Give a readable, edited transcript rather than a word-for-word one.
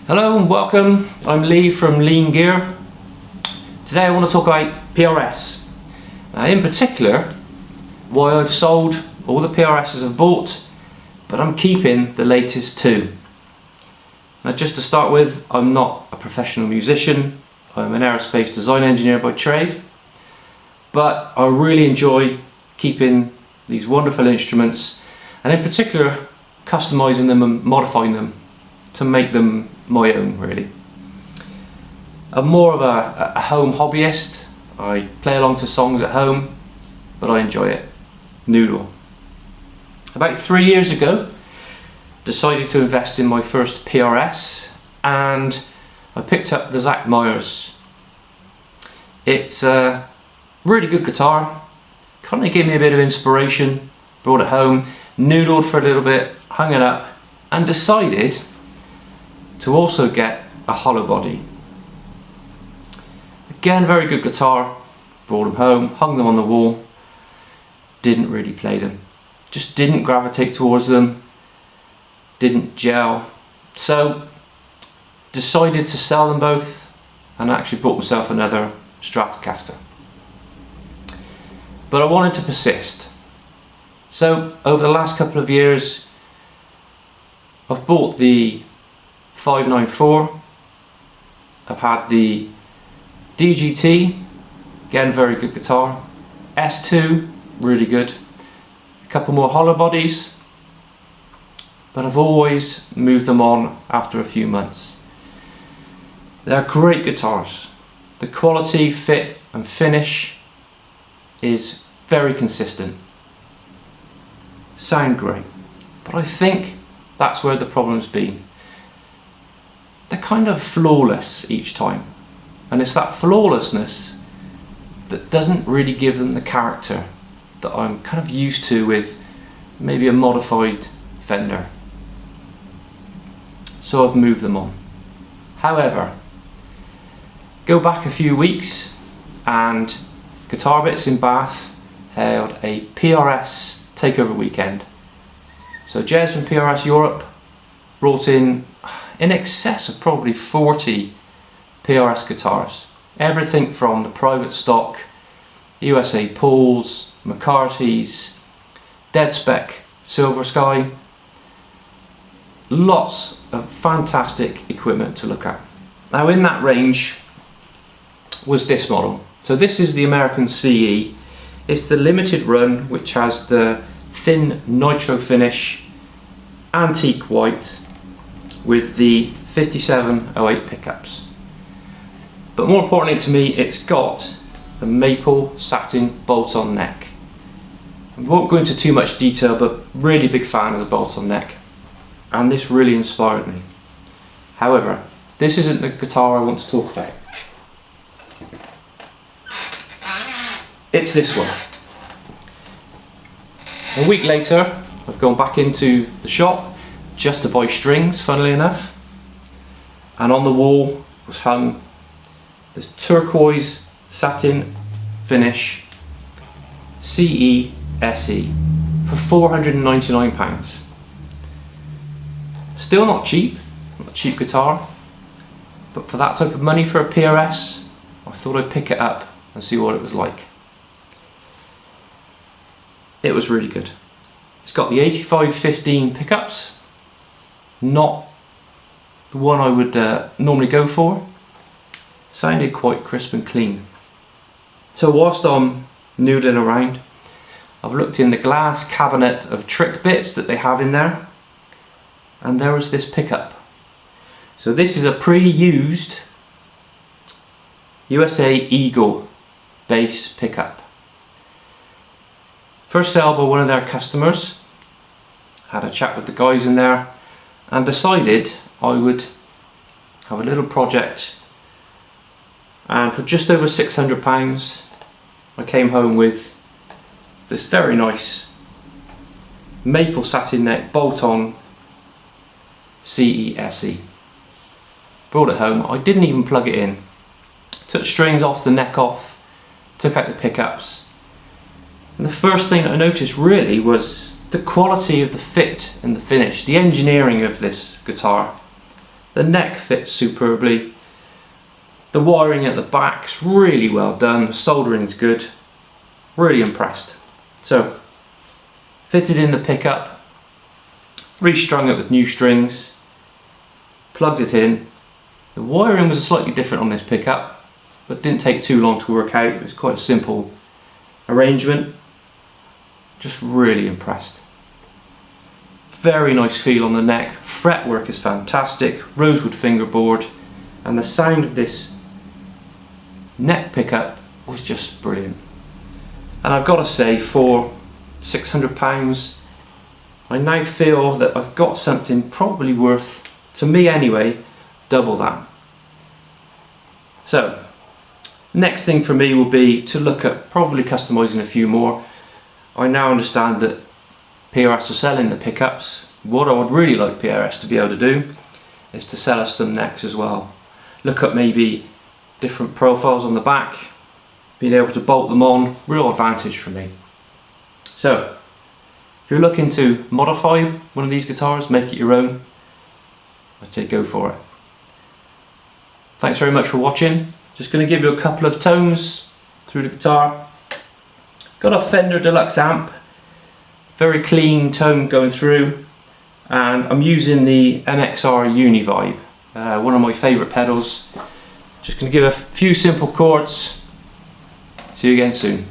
Hello and welcome, I'm Lee from Lean Gear. Today I want to talk about PRS. In particular, why I've sold all the PRSs I've bought, but I'm keeping the latest two. Now just to start with, I'm not a professional musician, I'm an aerospace design engineer by trade, but I really enjoy keeping these wonderful instruments and in particular customizing them and modifying them to make them my own, really. I'm more of a home hobbyist. I play along to songs at home, but I enjoy it. Noodle. About 3 years ago, decided to invest in my first PRS, and I picked up the Zach Myers. It's a really good guitar, kind of gave me a bit of inspiration, brought it home, noodled for a little bit, hung it up, and decided to also get a hollow body. Again, very good guitar, brought them home, hung them on the wall, didn't really play them, just didn't gravitate towards them, didn't gel, so decided to sell them both and actually bought myself another Stratocaster. But I wanted to persist, so over the last couple of years I've bought the 594, I've had the DGT, again very good guitar, S2, really good, a couple more hollow bodies, but I've always moved them on after a few months. They're great guitars, the quality, fit and finish is very consistent, sound great, but I think that's where the problem's been. They're kind of flawless each time, and it's that flawlessness that doesn't really give them the character that I'm kind of used to with maybe a modified Fender. So I've moved them on. However, go back a few weeks and Guitar Bits in Bath held a PRS takeover weekend. So Jez from PRS Europe brought in excess of probably 40 PRS guitars. Everything from the private stock, USA Pauls, McCarthy's, Dead Spec, Silver Sky. Lots of fantastic equipment to look at. Now in that range was this model. So this is the American CE. It's the limited run, which has the thin nitro finish, antique white, with the 5708 pickups. But more importantly to me, it's got the maple satin bolt-on neck. I won't go into too much detail, but really big fan of the bolt-on neck, and this really inspired me. However, this isn't the guitar I want to talk about. It's this one. A week later, I've gone back into the shop just to buy strings, funnily enough, and on the wall was hung this turquoise satin finish CE SE for £499. Still not cheap, not a cheap guitar, but for that type of money for a PRS, I thought I'd pick it up and see what it was like. It was really good. It's got the 8515 pickups, not the one I would normally go for. Sounded quite crisp and clean. So whilst I'm noodling around, I've looked in the glass cabinet of trick bits that they have in there, and there was this pickup. So this is a pre-used USA Eagle bass pickup. First sale by one of their customers. Had a chat with the guys in there and decided I would have a little project, and for just over £600 I came home with this very nice maple satin neck bolt-on CE SE. Brought it home, I didn't even plug it in. Took strings off, the neck off, took out the pickups, and the first thing I noticed really was the quality of the fit and the finish, the engineering of this guitar The neck fits superbly. The wiring at the back's really well done. The soldering's good. Really impressed. So, fitted in the pickup, restrung it with new strings, plugged it in. The wiring was slightly different on this pickup, but didn't take too long to work out. It was quite a simple arrangement. Just really impressed. Very nice feel on the neck. Fretwork is fantastic. Rosewood fingerboard, and the sound of this neck pickup was just brilliant. And I've got to say, for £600, I now feel that I've got something probably worth, to me anyway, double that. So, next thing for me will be to look at probably customising a few more. I now understand that PRS are selling the pickups. What I would really like PRS to be able to do is to sell us some necks as well. Look at maybe different profiles on the back, being able to bolt them on, real advantage for me. So, if you're looking to modify one of these guitars, make it your own, I'd say go for it. Thanks very much for watching. Just going to give you a couple of tones through the guitar. Got a Fender Deluxe amp, very clean tone going through, and I'm using the MXR Univibe, one of my favourite pedals. Just going to give a few simple chords. See you again soon.